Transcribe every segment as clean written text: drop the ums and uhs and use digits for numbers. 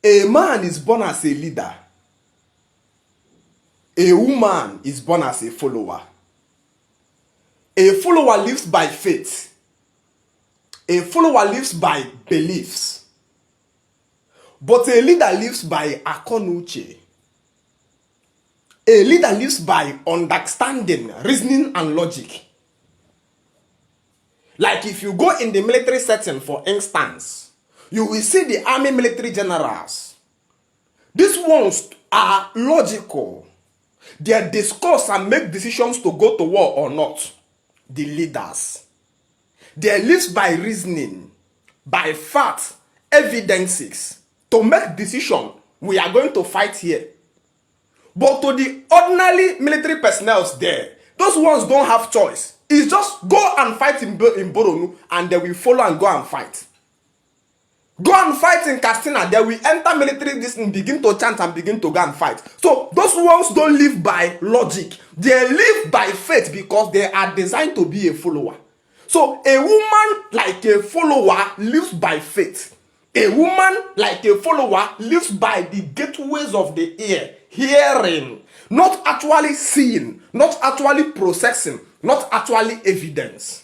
A man is born as a leader. A woman is born as a follower. A follower lives by faith. A follower lives by beliefs. But a leader lives by akonuche. A leader lives by understanding, reasoning, and logic. Like if you go in the military setting, for instance, you will see the army military generals. These ones are logical. They discuss and make decisions to go to war or not. The leaders. They live by reasoning, by facts, evidences, to make decision. We are going to fight here. But to the ordinary military personnel there, those ones don't have choice. It's just go and fight in Boronu and they will follow and go and fight. Go and fight in Castina, they will enter military this and begin to chant and begin to go and fight. So those ones don't live by logic. They live by faith because they are designed to be a follower. So a woman like a follower lives by faith. A woman like a follower lives by the gateways of the ear, hearing, not actually seeing, not actually processing, not actually evidence.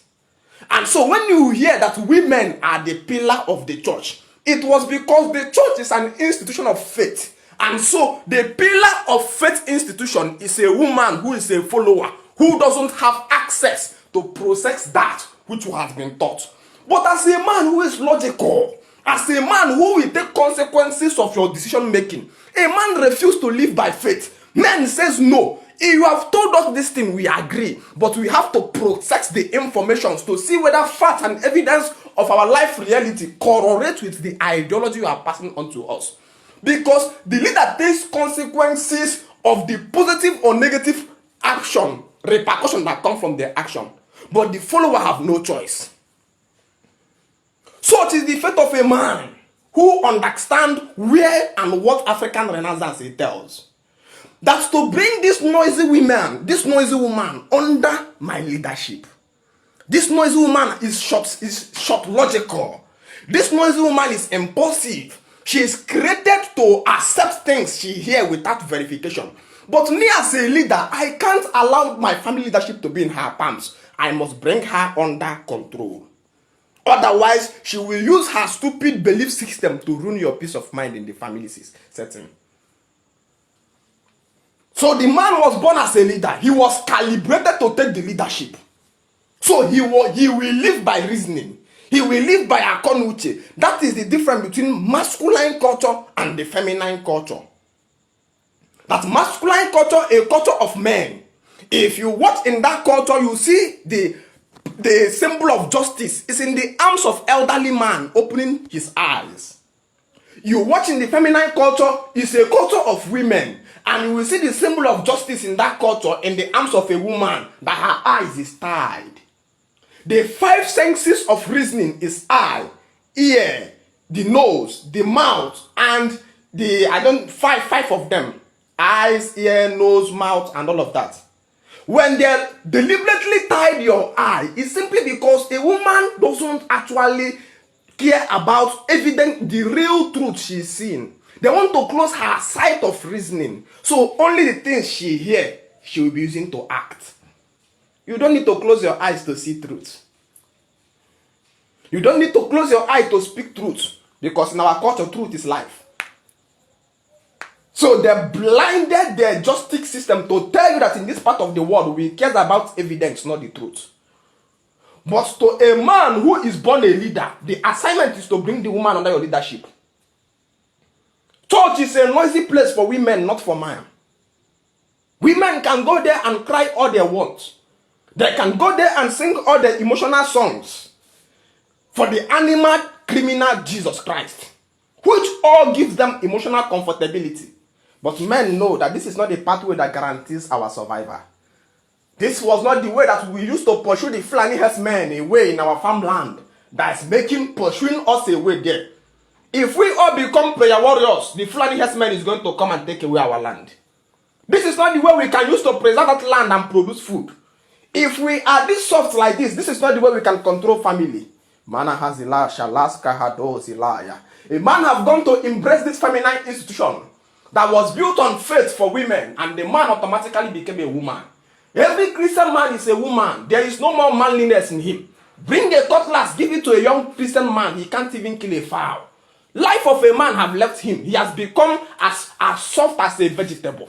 And so when you hear that women are the pillar of the church, it was because the church is an institution of faith. And so the pillar of faith institution is a woman who is a follower, who doesn't have access to process that which has been taught. But as a man who is logical, as a man who will take consequences of your decision making, a man refuses to live by faith. Man says no. You have told us this thing, we agree, but we have to process the information to see whether facts and evidence of our life reality correlate with the ideology you are passing on to us. Because the leader takes consequences of the positive or negative action, repercussion that come from their action. But the follower have no choice. Such is the fate of a man who understands where and what African Renaissance entails. That's to bring this noisy woman under my leadership. This noisy woman is short logical. This noisy woman is impulsive. She is created to accept things she hears without verification. But me as a leader, I can't allow my family leadership to be in her palms. I must bring her under control. Otherwise, she will use her stupid belief system to ruin your peace of mind in the family setting. So the man was born as a leader. He was calibrated to take the leadership. So he will live by reasoning. He will live by akonuche. That is the difference between masculine culture and the feminine culture. That masculine culture, a culture of men. If you watch in that culture, you see the symbol of justice is in the arms of elderly man opening his eyes. You watch in the feminine culture, it's a culture of women. And you will see the symbol of justice in that culture in the arms of a woman, that her eyes is tied. The five senses of reasoning is eye, ear, the nose, the mouth, and five of them. Eyes, ear, nose, mouth, and all of that. When they deliberately tied your eye, it's simply because a woman doesn't actually care about the real truth she's seeing. They want to close her sight of reasoning. So only the things she hears, she will be using to act. You don't need to close your eyes to see truth. You don't need to close your eye to speak truth. Because in our culture, truth is life. So they blinded their justice system to tell you that in this part of the world, we care about evidence, not the truth. But to a man who is born a leader, the assignment is to bring the woman under your leadership. Church is a noisy place for women, not for men. Women can go there and cry all they want. They can go there and sing all the emotional songs for the animal criminal Jesus Christ, which all gives them emotional comfortability. But men know that this is not the pathway that guarantees our survival. This was not the way that we used to pursue the Fulani herdsmen away in our farmland that's pursuing us away there. If we all become prayer warriors, the Fulani herdsman is going to come and take away our land. This is not the way we can use to preserve that land and produce food. If we are this soft like this is not the way we can control family. Mana hazila shalaska hado zilaya. A man have gone to embrace this feminine institution that was built on faith for women, and the man automatically became a woman. Every Christian man is a woman. There is no more manliness in him. Bring a cutlass, give it to a young Christian man, he can't even kill a fowl. Life of a man have left him. He has become as soft as a vegetable.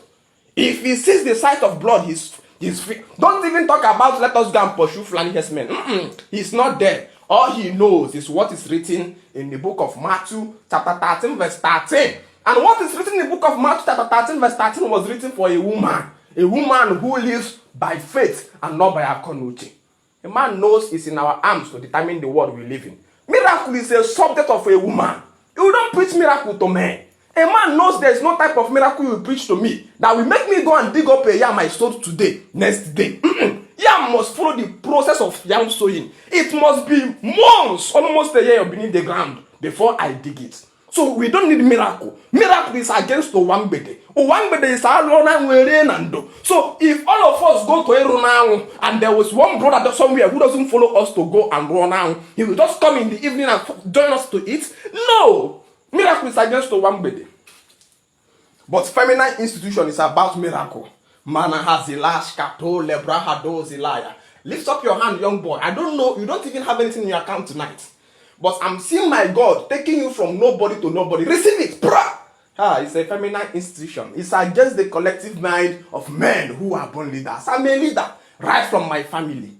If he sees the sight of blood, he's free. Don't even talk about let us go and pursue Fulani herdsmen. He's not there. All he knows is what is written in the book of Matthew chapter 13 verse 13. And what is written in the book of Matthew chapter 13 verse 13 was written for a woman who lives by faith and not by akonuche. A man knows it's in our arms to determine the world we live in. Miracle is a subject of a woman. You don't preach miracle to men. A man knows there is no type of miracle you preach to me that will make me go and dig up a yam I sowed today, next day. Yam must follow the process of yam sowing. It must be months, almost a year beneath the ground before I dig it. So we don't need miracle. Miracle is against Owangbede. Owangbede is Nando. So if all of us go to Erunau and there was one brother somewhere who doesn't follow us to go and run now, he will just come in the evening and join us to eat. No! Miracle is against Owangbede. But feminine institution is about miracle. Mana hazilash kato lebra hado zilaya. Lift up your hand, young boy. I don't know, you don't even have anything in your account tonight. But I'm seeing my God taking you from nobody to nobody. Receive it. It's a feminine institution. It's against the collective mind of men who are born leaders. I'm a leader right from my family.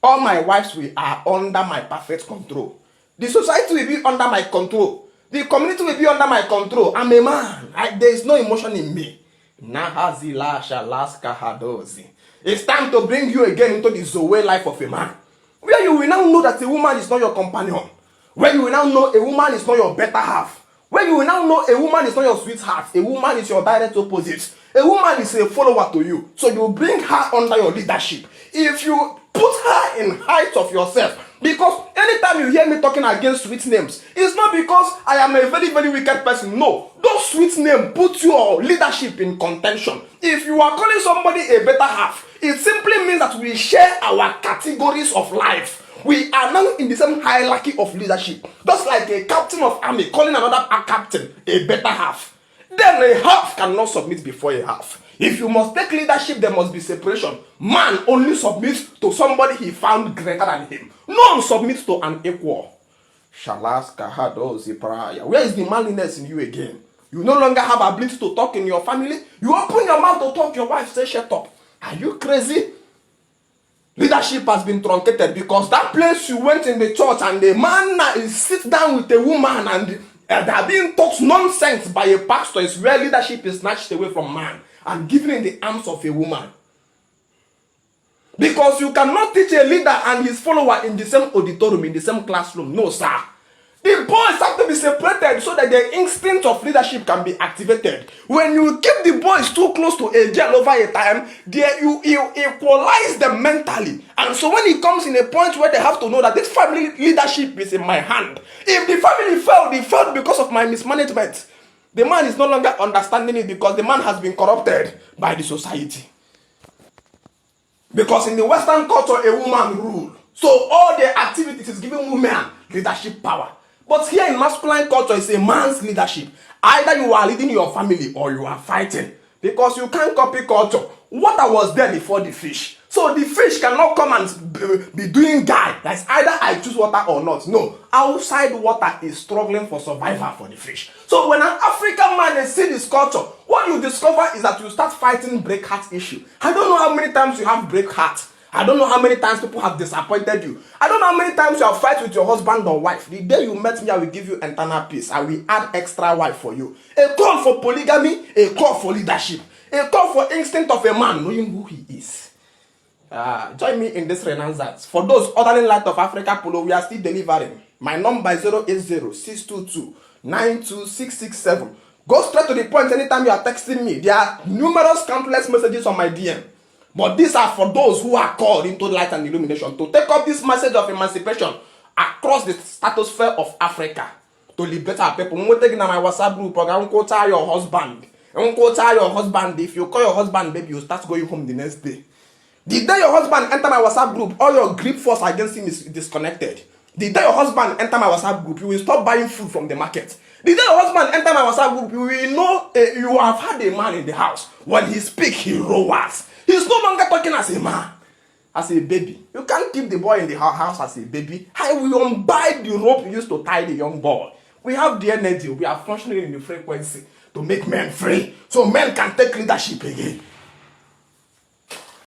All my wives are under my perfect control. The society will be under my control. The community will be under my control. I'm a man. There is no emotion in me. It's time to bring you again into the Zoe life of a man, where you will now know that a woman is not your companion. Where you will now know a woman is not your better half. Where you will now know a woman is not your sweetheart. A woman is your direct opposite. A woman is a follower to you. So you bring her under your leadership. If you put her in height of yourself, because anytime you hear me talking against sweet names, it's not because I am a very, very wicked person. No. Those sweet names put your leadership in contention. If you are calling somebody a better half, it simply means that we share our categories of life. We are now in the same hierarchy of leadership. Just like a captain of army calling another captain a better half. Then a half cannot submit before a half. If you must take leadership, there must be separation. Man only submits to somebody he found greater than him. None submits to an equal. Shalas kahado ziparaya. Where is the manliness in you again? You no longer have ability to talk in your family. You open your mouth to talk, your wife says shut up. Are you crazy? Leadership has been truncated because that place you went in the church and the man sit down with a woman and they are being taught nonsense by a pastor is where leadership is snatched away from man and given in the arms of a woman. Because you cannot teach a leader and his follower in the same auditorium, in the same classroom. No, sir. The boys have to be separated so that the instinct of leadership can be activated. When you keep the boys too close to a girl over a time, you equalize them mentally. And so when it comes in a point where they have to know that this family leadership is in my hand. If the family failed, it failed because of my mismanagement. The man is no longer understanding it because the man has been corrupted by the society. Because in the Western culture, a woman rules. So all the activities is giving women leadership power. But here in masculine culture, it's a man's leadership. Either you are leading your family or you are fighting. Because you can't copy culture. Water was there before the fish. So the fish cannot come and be doing guy. That's either I choose water or not. No. Outside water is struggling for survival for the fish. So when an African man sees this culture, what you discover is that you start fighting break heart issue. I don't know how many times you have break heart. I don't know how many times people have disappointed you. I don't know how many times you have fight with your husband or wife. The day you met me, I will give you internal peace. I will add extra wife for you. A call for polygamy, a call for leadership, a call for instinct of a man knowing who he is. Join me in this renaissance. For those ordering Light of Africa Polo, we are still delivering. My number is 080-622-92667. Go straight to the point anytime you are texting me. There are numerous countless messages on my DM. But these are for those who are called into light and illumination to take up this message of emancipation across the stratosphere of Africa to liberate our people. I'm taking my WhatsApp group. I'm going to tell your husband. I'm going to tell your husband. If you call your husband, baby, you start going home the next day. The day your husband enter my WhatsApp group, all your grip force against him is disconnected. The day your husband enter my WhatsApp group, you will stop buying food from the market. The day your husband enter my WhatsApp group, we know you have had a man in the house. When he speak, he roars. He's no longer talking as a man, as a baby. You can't keep the boy in the house as a baby. I will unbind the rope used to tie the young boy. We have the energy. We are functioning in the frequency to make men free, so men can take leadership again.